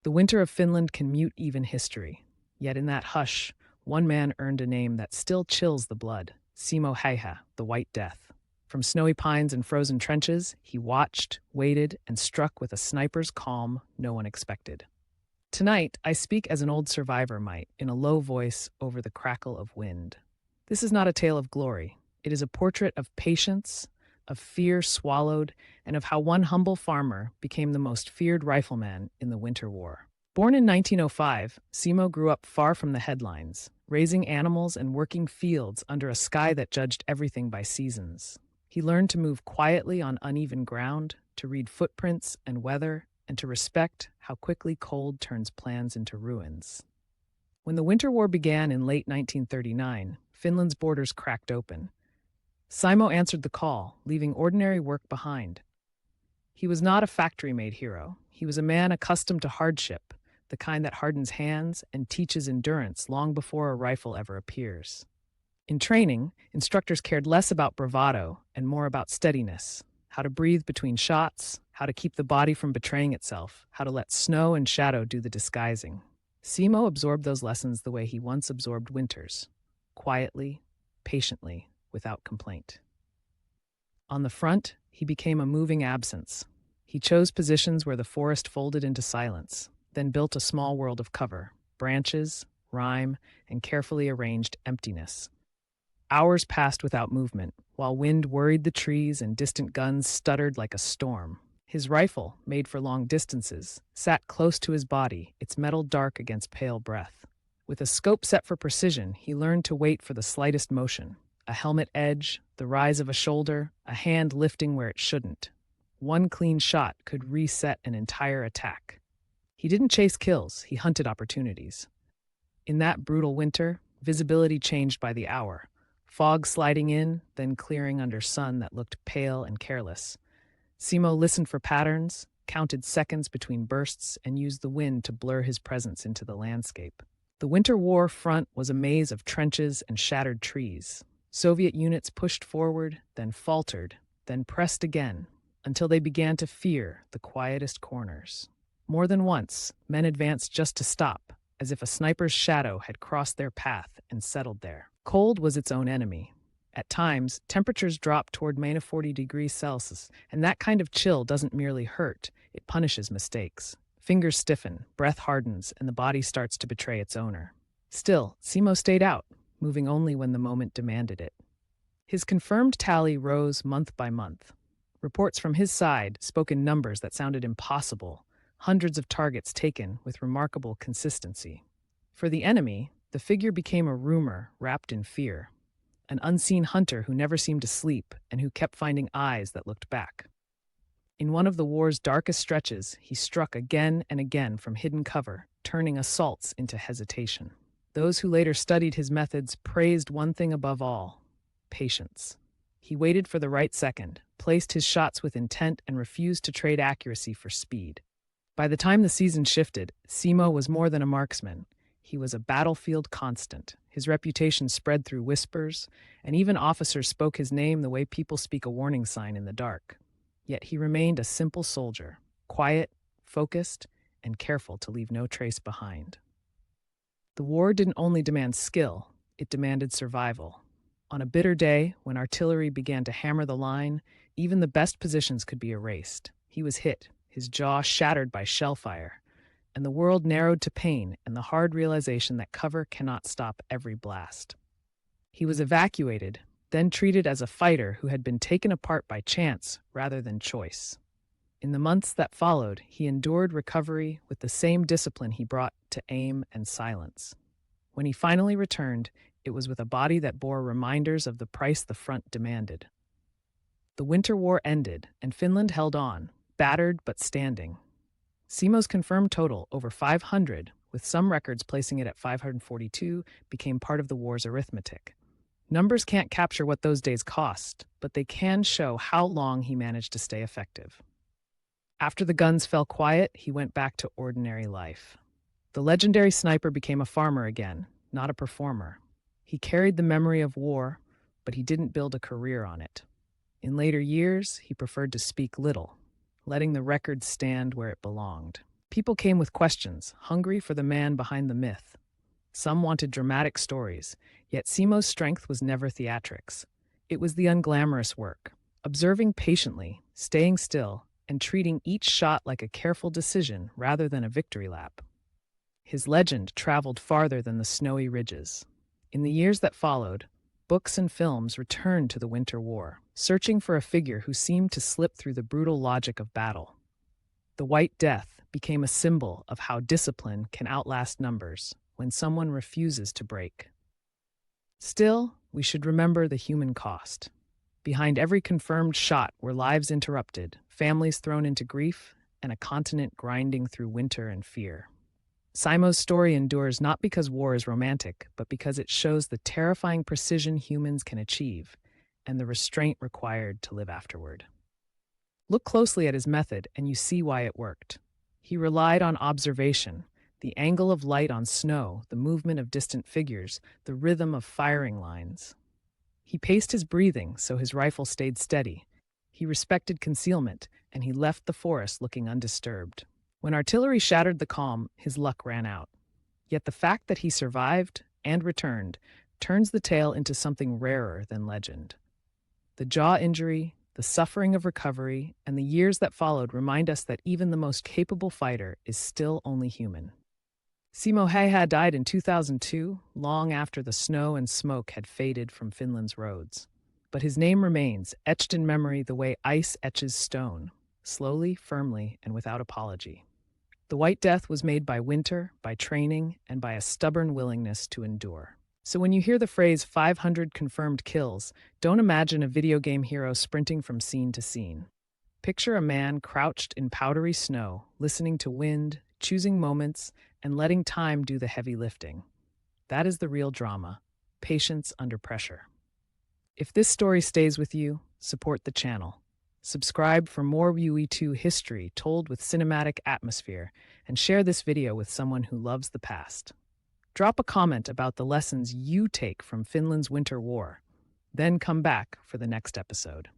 The winter of Finland can mute even history. Yet in that hush, one man earned a name that still chills the blood: Simo Häyhä, the White Death. From snowy pines and frozen trenches, he watched, waited, and struck with a sniper's calm no one expected. Tonight, I speak as an old survivor might, in a low voice over the crackle of wind. This is not a tale of glory. It is a portrait of patience, of fear swallowed, and of how one humble farmer became the most feared rifleman in the Winter War. Born in 1905, Simo grew up far from the headlines, raising animals and working fields under a sky that judged everything by seasons. He learned to move quietly on uneven ground, to read footprints and weather, and to respect how quickly cold turns plans into ruins. When the Winter War began in late 1939, Finland's borders cracked open. Simo answered the call, leaving ordinary work behind. He was not a factory-made hero. He was a man accustomed to hardship, the kind that hardens hands and teaches endurance long before a rifle ever appears. In training, instructors cared less about bravado and more about steadiness: how to breathe between shots, how to keep the body from betraying itself, how to let snow and shadow do the disguising. Simo absorbed those lessons the way he once absorbed winters: quietly, patiently, without complaint. On the front, he became a moving absence. He chose positions where the forest folded into silence, then built a small world of cover: branches, rime, and carefully arranged emptiness. Hours passed without movement, while wind worried the trees and distant guns stuttered like a storm. His rifle, made for long distances, sat close to his body, its metal dark against pale breath. With a scope set for precision, he learned to wait for the slightest motion: a helmet edge, the rise of a shoulder, a hand lifting where it shouldn't. One clean shot could reset an entire attack. He didn't chase kills, he hunted opportunities. In that brutal winter, visibility changed by the hour. Fog sliding in, then clearing under sun that looked pale and careless. Simo listened for patterns, counted seconds between bursts, and used the wind to blur his presence into the landscape. The Winter War front was a maze of trenches and shattered trees. Soviet units pushed forward, then faltered, then pressed again, until they began to fear the quietest corners. More than once, men advanced just to stop, as if a sniper's shadow had crossed their path and settled there. Cold was its own enemy. At times, temperatures dropped toward -40 degrees Celsius, and that kind of chill doesn't merely hurt, it punishes mistakes. Fingers stiffen, breath hardens, and the body starts to betray its owner. Still, Simo stayed out, moving only when the moment demanded it. His confirmed tally rose month by month. Reports from his side spoke in numbers that sounded impossible: hundreds of targets taken with remarkable consistency. For the enemy, the figure became a rumor wrapped in fear: an unseen hunter who never seemed to sleep and who kept finding eyes that looked back. In one of the war's darkest stretches, he struck again and again from hidden cover, turning assaults into hesitation. Those who later studied his methods praised one thing above all: patience. He waited for the right second, placed his shots with intent, and refused to trade accuracy for speed. By the time the season shifted, Simo was more than a marksman. He was a battlefield constant. His reputation spread through whispers, and even officers spoke his name the way people speak a warning sign in the dark. Yet he remained a simple soldier, quiet, focused, and careful to leave no trace behind. The war didn't only demand skill, it demanded survival. On a bitter day, when artillery began to hammer the line, even the best positions could be erased. He was hit, his jaw shattered by shell fire, and the world narrowed to pain and the hard realization that cover cannot stop every blast. He was evacuated, then treated as a fighter who had been taken apart by chance rather than choice. In the months that followed, he endured recovery with the same discipline he brought to aim and silence. When he finally returned, it was with a body that bore reminders of the price the front demanded. The Winter War ended, and Finland held on, battered but standing. Simo's confirmed total, over 500, with some records placing it at 542, became part of the war's arithmetic. Numbers can't capture what those days cost, but they can show how long he managed to stay effective. After the guns fell quiet, he went back to ordinary life. The legendary sniper became a farmer again, not a performer. He carried the memory of war, but he didn't build a career on it. In later years, he preferred to speak little, letting the record stand where it belonged. People came with questions, hungry for the man behind the myth. Some wanted dramatic stories, yet Simo's strength was never theatrics. It was the unglamorous work, observing patiently, staying still, and treating each shot like a careful decision rather than a victory lap. His legend traveled farther than the snowy ridges. In the years that followed, books and films returned to the Winter War, searching for a figure who seemed to slip through the brutal logic of battle. The White Death became a symbol of how discipline can outlast numbers when someone refuses to break. Still, we should remember the human cost. Behind every confirmed shot were lives interrupted, families thrown into grief, and a continent grinding through winter and fear. Simo's story endures not because war is romantic, but because it shows the terrifying precision humans can achieve and the restraint required to live afterward. Look closely at his method and you see why it worked. He relied on observation, the angle of light on snow, the movement of distant figures, the rhythm of firing lines. He paced his breathing so his rifle stayed steady. He respected concealment, and he left the forest looking undisturbed. When artillery shattered the calm, his luck ran out. Yet the fact that he survived and returned turns the tale into something rarer than legend. The jaw injury, the suffering of recovery, and the years that followed remind us that even the most capable fighter is still only human. Simo Häyhä died in 2002, long after the snow and smoke had faded from Finland's roads. But his name remains, etched in memory the way ice etches stone, slowly, firmly, and without apology. The White Death was made by winter, by training, and by a stubborn willingness to endure. So when you hear the phrase 500 confirmed kills, don't imagine a video game hero sprinting from scene to scene. Picture a man crouched in powdery snow, listening to wind, choosing moments, and letting time do the heavy lifting. That is the real drama, patience under pressure. If this story stays with you, support the channel. Subscribe for more WWII history told with cinematic atmosphere, and share this video with someone who loves the past. Drop a comment about the lessons you take from Finland's Winter War. Then come back for the next episode.